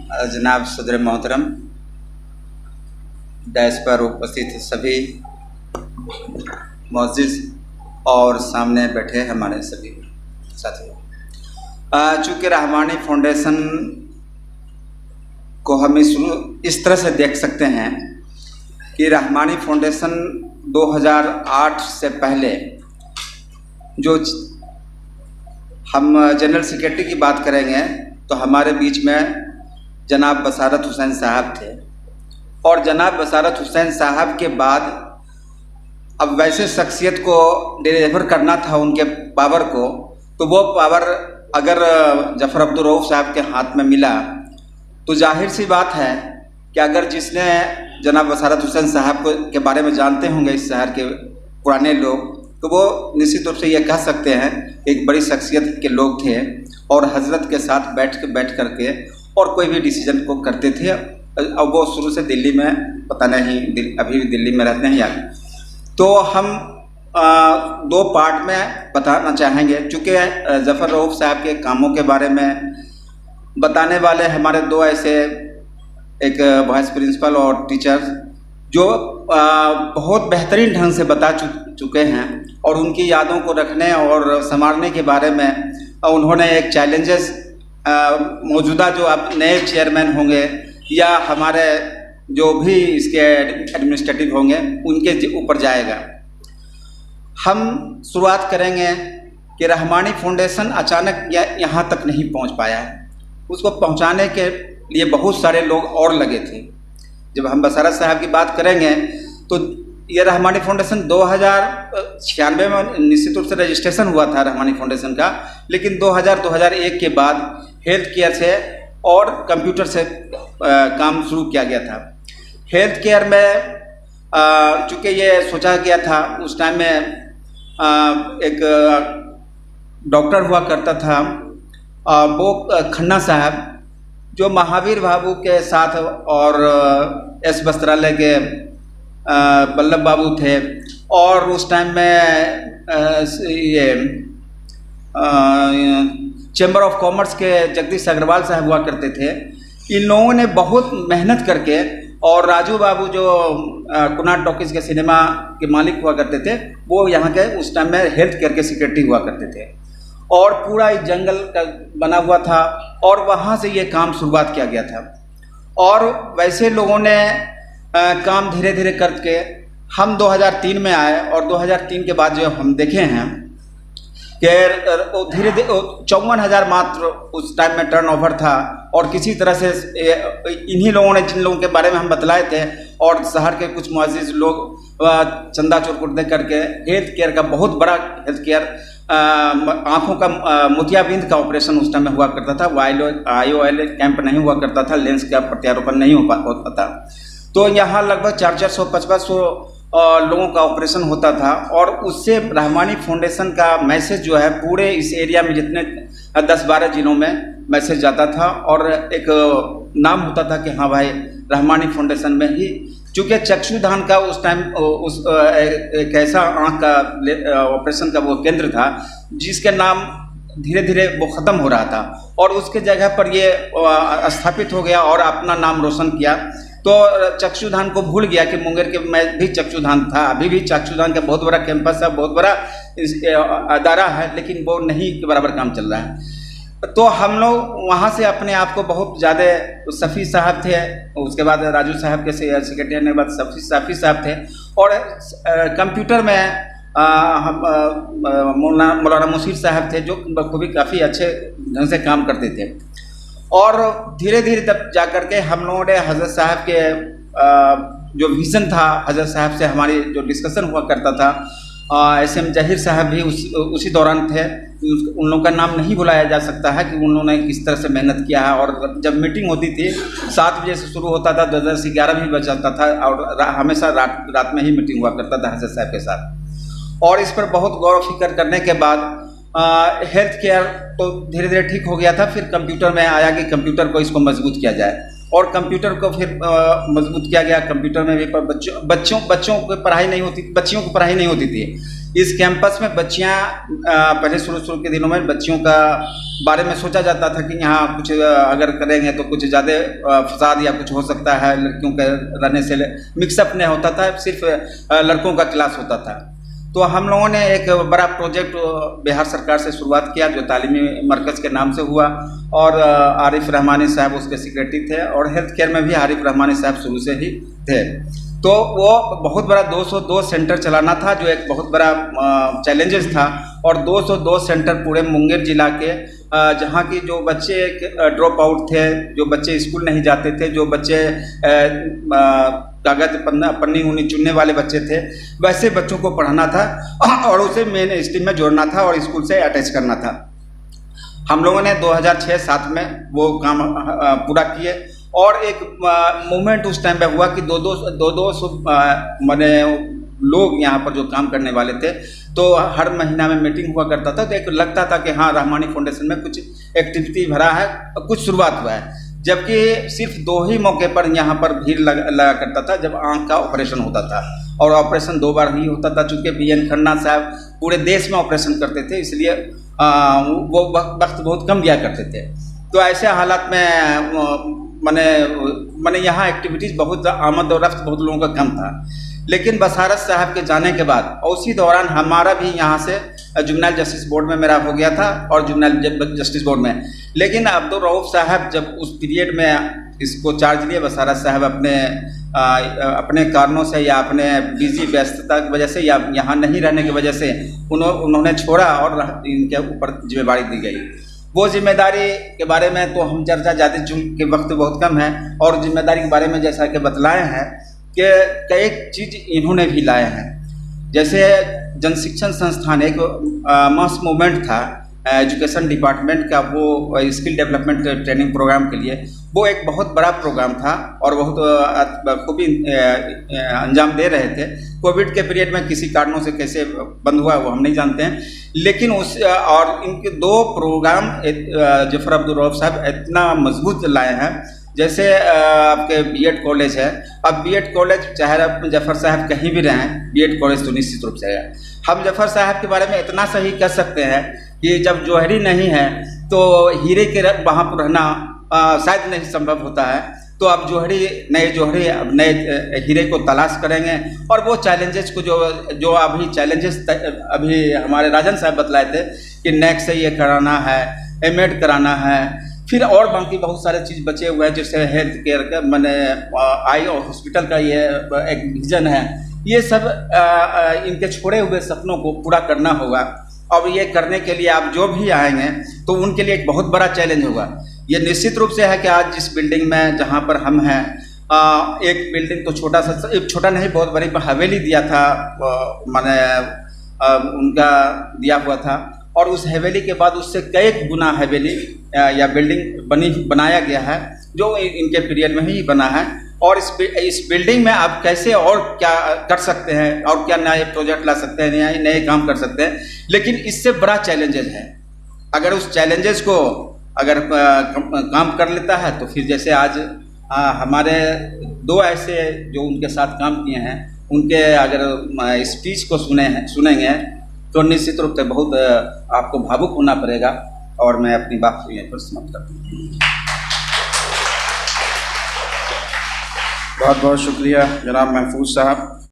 जनाब सदर मोहतरम, डैश पर उपस्थित सभी मुअज़्ज़िज़ और सामने बैठे हमारे सभी साथियों, चूँकि रहमानी फाउंडेशन को हम इस तरह से देख सकते हैं कि रहमानी फाउंडेशन 2008 से पहले जो हम जनरल सेक्रेटरी की बात करेंगे तो हमारे बीच में जनाब बसारत हुसैन साहब थे, और जनाब बसारत हुसैन साहब के बाद अब वैसे शख्सियत को डिलीवर करना था उनके पावर को, तो वो पावर अगर जफ़र अब्दुल रऊफ़ साहब के हाथ में मिला तो जाहिर सी बात है कि अगर जिसने जनाब बसारत हुसैन साहब के बारे में जानते होंगे इस शहर के पुराने लोग, तो वो निश्चित रूप से ये कह सकते हैं एक बड़ी शख्सियत के लोग थे और हजरत के साथ बैठ करके और कोई भी डिसीजन को करते थे। अब वो शुरू से दिल्ली में, पता नहीं अभी भी दिल्ली में रहते हैं यार। तो हम दो पार्ट में बताना चाहेंगे, चूँकि जफ़र रऊफ़ साहब के कामों के बारे में बताने वाले हमारे दो ऐसे, एक वाइस प्रिंसिपल और टीचर जो बहुत बेहतरीन ढंग से बता चुके हैं, और उनकी यादों को रखने और संवारने के बारे में उन्होंने एक चैलेंजेस मौजूदा जो अब नए चेयरमैन होंगे या हमारे जो भी इसके एडमिनिस्ट्रेटिव होंगे उनके ऊपर जाएगा। हम शुरुआत करेंगे कि रहमानी फाउंडेशन अचानक यहाँ तक नहीं पहुँच पाया है, उसको पहुँचाने के लिए बहुत सारे लोग और लगे थे। जब हम बसारत साहब की बात करेंगे तो ये रहमानी फाउंडेशन 2096 में निश्चित रूप से रजिस्ट्रेशन हुआ था रहमानी फाउंडेशन का, लेकिन 2000-2001 के बाद हेल्थ केयर से और कंप्यूटर से काम शुरू किया गया था। हेल्थ केयर में चूँकि ये सोचा गया था उस टाइम में एक डॉक्टर हुआ करता था वो खन्ना साहब, जो महावीर बाबू के साथ और एस वस्त्रालय के बल्लभ बाबू थे, और उस टाइम में ये चैम्बर ऑफ कॉमर्स के जगदीश अग्रवाल साहब हुआ करते थे। इन लोगों ने बहुत मेहनत करके, और राजू बाबू जो कुनाट टॉकीज के सिनेमा के मालिक हुआ करते थे, वो यहाँ के उस टाइम में हेल्थ केयर के सेक्रेटरी हुआ करते थे, और पूरा एक जंगल का बना हुआ था, और वहाँ से ये काम शुरुआत किया गया था। और वैसे लोगों ने काम धीरे धीरे करके हम 2003 में आए, और 2003 के बाद जो हम देखे हैं कि धीरे धीरे 54,000 मात्र उस टाइम में टर्नओवर था, और किसी तरह से इन्हीं लोगों ने, जिन लोगों के बारे में हम बतलाए थे, और शहर के कुछ मुअज़्ज़िज़ लोग चंदा चोर दे करके हेल्थ केयर का बहुत बड़ा हेल्थ केयर, आँखों का मोतियाबिंद का ऑपरेशन उस टाइम में हुआ करता था, IOL कैंप नहीं हुआ करता था, लेंस का प्रत्यारोपण नहीं हो पाता था। तो यहाँ लगभग 400-500 लोगों का ऑपरेशन होता था, और उससे रहमानी फाउंडेशन का मैसेज जो है पूरे इस एरिया में जितने 10-12 जिलों में मैसेज जाता था, और एक नाम होता था कि हाँ भाई रहमानी फाउंडेशन में ही, चूँकि चक्षुदान का उस टाइम एक ऐसा आँख का ऑपरेशन का वो केंद्र था जिसके नाम धीरे धीरे वो ख़त्म हो रहा था, और उसके जगह पर ये स्थापित हो गया और अपना नाम रोशन किया। तो चक्षुदान को भूल गया कि मुंगेर के में भी चक्षुदान था, अभी भी चक्षुदान का बहुत बड़ा कैंपस है, बहुत बड़ा अदारा है, लेकिन वो नहीं के बराबर काम चल रहा है। तो हम लोग वहाँ से अपने आप को बहुत ज़्यादा, सफ़ी साहब थे, उसके बाद राजू साहब के सेक्रेटरी ने बाद सफ़ी साहब थे, और कंप्यूटर में मौलाना मुशीर साहब थे जो बखूबी काफ़ी अच्छे ढंग से काम करते थे। और धीरे धीरे तब जा कर के हम लोगों ने हज़रत साहब के जो विज़न था, हज़रत साहब से हमारी जो डिस्कशन हुआ करता था, SM जहीर साहब भी उसी दौरान थे। उन लोगों का नाम नहीं बुलाया जा सकता है कि उन्होंने किस तरह से मेहनत किया है, और जब मीटिंग होती थी 7 बजे से शुरू होता था, 10 से 11 भी बज जाता था, और हमेशा रात में ही मीटिंग हुआ करता था हज़रत साहब के साथ। और इस पर बहुत गौर फिक्र करने के बाद हेल्थ केयर तो धीरे धीरे ठीक हो गया था। फिर कंप्यूटर में आया कि कंप्यूटर को इसको मजबूत किया जाए, और कंप्यूटर को फिर मजबूत किया गया। कंप्यूटर में भी बच्चों को पढ़ाई नहीं होती, बच्चियों को पढ़ाई नहीं होती थी, इस कैंपस में बच्चियां पहले शुरू के दिनों में बच्चियों का बारे में सोचा जाता था कि यहाँ कुछ अगर करेंगे तो कुछ ज़्यादा फसाद या कुछ हो सकता है, लड़कियों के रहने से मिक्सअप नहीं होता था, सिर्फ लड़कों का क्लास होता था। तो हम लोगों ने एक बड़ा प्रोजेक्ट बिहार सरकार से शुरुआत किया जो तालीमी मरकज़ के नाम से हुआ, और आरिफ रहमानी साहब उसके सेक्रेटरी थे, और हेल्थ केयर में भी आरिफ रहमानी साहब शुरू से ही थे। तो वो बहुत बड़ा 202 सेंटर चलाना था, जो एक बहुत बड़ा चैलेंजेस था, और 202 सेंटर पूरे मुंगेर जिला के जहाँ की जो बच्चे ड्रॉप आउट थे, जो बच्चे स्कूल नहीं जाते थे, जो बच्चे कागज पन्नी उन्नी चुनने वाले बच्चे थे, वैसे बच्चों को पढ़ाना था और उसे मेन स्ट्रीम में जोड़ना था और स्कूल से अटैच करना था। हम लोगों ने 2006-07 में वो काम पूरा किए, और एक मूवमेंट उस टाइम पे हुआ कि दो सौ माने लोग यहाँ पर जो काम करने वाले थे, तो हर महीना में मीटिंग हुआ करता था, तो एक लगता था कि हाँ रहमानी फाउंडेशन में कुछ एक्टिविटी भरा है, कुछ शुरुआत हुआ है। जबकि सिर्फ 2 ही मौके पर यहाँ पर भीड़ लगा करता था, जब आँख का ऑपरेशन होता था, और ऑपरेशन 2 बार ही होता था। चूँकि BN खन्ना साहब पूरे देश में ऑपरेशन करते थे, इसलिए वो वक्त बहुत कम दिया करते थे। तो ऐसे हालात में मैंने यहाँ एक्टिविटीज़ बहुत आमद और रफ्त बहुत लोगों का कम था। लेकिन बसारत साहब के जाने के बाद और उसी दौरान हमारा भी यहाँ से जुवेनाइल जस्टिस बोर्ड में मेरा हो गया था, और जुवेनाइल जस्टिस बोर्ड में। लेकिन अब्दुल रऊफ साहब जब उस पीरियड में इसको चार्ज लिए, बसारत साहब अपने कारणों से या अपने बिजी व्यस्तता की वजह से या यहाँ नहीं रहने की वजह से उन्होंने छोड़ा, और इनके ऊपर जिम्मेदारी दी गई। वो जिम्मेदारी के बारे में तो हम चर्चा ज़्यादा, चूँकि वक्त बहुत कम है, और जिम्मेदारी के बारे में जैसा कि बतलाए हैं कि कई चीज़ इन्होंने भी लाए हैं। जैसे जनशिक्षण संस्थान एक मास मूवमेंट था एजुकेशन डिपार्टमेंट का, वो स्किल डेवलपमेंट ट्रेनिंग प्रोग्राम के लिए, वो एक बहुत बड़ा प्रोग्राम था और बहुत खूबी अंजाम दे रहे थे। कोविड के पीरियड में किसी कारणों से कैसे बंद हुआ वो हम नहीं जानते हैं, लेकिन और इनके 2 प्रोग्राम जफर अब्दुल रऊफ साहब इतना मजबूत लाए हैं। जैसे आपके BEd कॉलेज है, अब BEd कॉलेज चाहे आप जफर साहब कहीं भी रहें, BEd कॉलेज तो निश्चित रूप से है। हम जफर साहब के बारे में इतना सही कह सकते हैं कि जब जौहरी नहीं है तो हीरे के वहाँ पर रहना शायद नहीं संभव होता है। तो अब नए जौहरी अब नए हीरे को तलाश करेंगे, और वो चैलेंजेस को जो अभी चैलेंजेस अभी हमारे राजन साहब बतलाए थे कि नेक से ये कराना है, MAd कराना है, फिर और बाकी बहुत सारे चीज़ बचे हुए हैं, जैसे हेल्थ केयर का आई हॉस्पिटल का ये एक विजन है। ये सब इनके छोड़े हुए सपनों को पूरा करना होगा। अब ये करने के लिए आप जो भी आएंगे तो उनके लिए एक बहुत बड़ा चैलेंज होगा। ये निश्चित रूप से है कि आज जिस बिल्डिंग में जहाँ पर हम हैं, एक बिल्डिंग तो छोटा नहीं बहुत बड़ी हवेली दिया था, उनका दिया हुआ था, और उस हवेली के बाद उससे कई गुना हवेली या बिल्डिंग बनाया गया है, जो इनके पीरियड में ही बना है। और इस बिल्डिंग में आप कैसे और क्या कर सकते हैं, और क्या नए प्रोजेक्ट ला सकते हैं, नए काम कर सकते हैं, लेकिन इससे बड़ा चैलेंजेस है। अगर उस चैलेंजेस को अगर काम कर लेता है तो फिर जैसे आज हमारे 2 ऐसे जो उनके साथ काम किए हैं, उनके अगर स्पीच को सुनेंगे तो निश्चित रूप से बहुत आपको भावुक होना पड़ेगा। और मैं अपनी बात को यहीं पर समाप्त करता हूँ। बहुत बहुत शुक्रिया जनाब महफूज साहब।